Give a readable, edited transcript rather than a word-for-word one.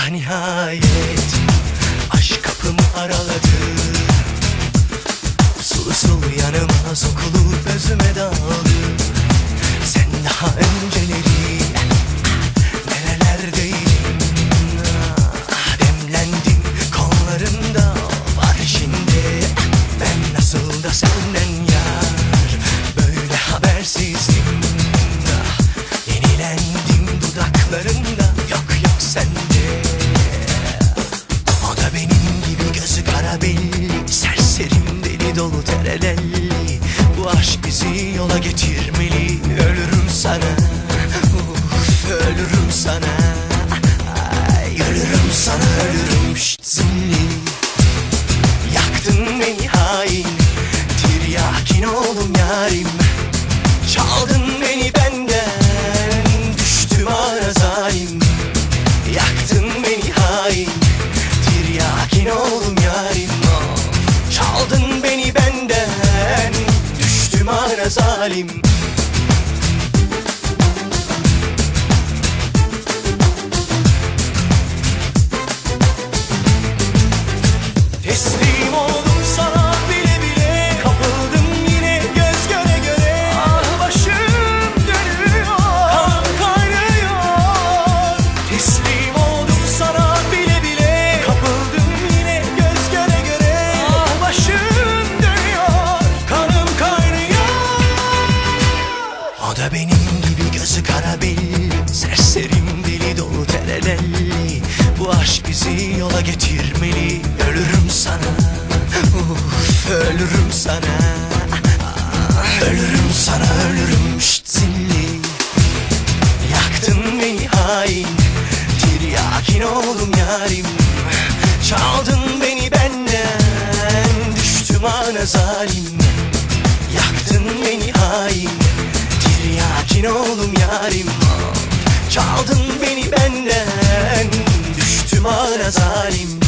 Ah nihayet aşk kapımı araladı. Usul usul yanıma sokulup özüme daldı. Sen daha önceleri nerelerdeydin? Demlendim kollarında var şimdi. Ben nasıl da senden yar böyle habersizdim. Yenilendim dudaklarında, yok yok sende. O da benim gibi gözü kara belli, serserim deli dolu terelelli. Bu aşk bizi yola getirmeli. Ölürüm sana, ölürüm sana. Ay, ölürüm sana, ölürüm zilli. Yaktın beni hain, tiryakin oldum yarim. Çaldın beni benden, düştüm ara zalim. Yaktın beni hain, tiryakin oldum yarim. Çaldın beni benden, düştüm ara zalim. Teslim oldum sana bile bile, kapıldım yine göz göre göre. Ah başım dönüyor, kanım kaynıyor. Teslim oldum sana bile bile, kapıldım yine göz göre göre. Ah başım dönüyor, kanım kaynıyor. O da benim gibi gözü kara belli, serserim deli dolu terelelli. Bu aşk bizi yola getirmeli. Ölürüm sana, ölürüm sana. Ölürüm sana, ölürüm zilli. Yaktın beni hain, tiryakin oldum yarim. Çaldın beni benden, düştüm ana zalim. Yaktın beni hain, tiryakin oldum yarim. Çaldın beni benden, düştüm ana zalim.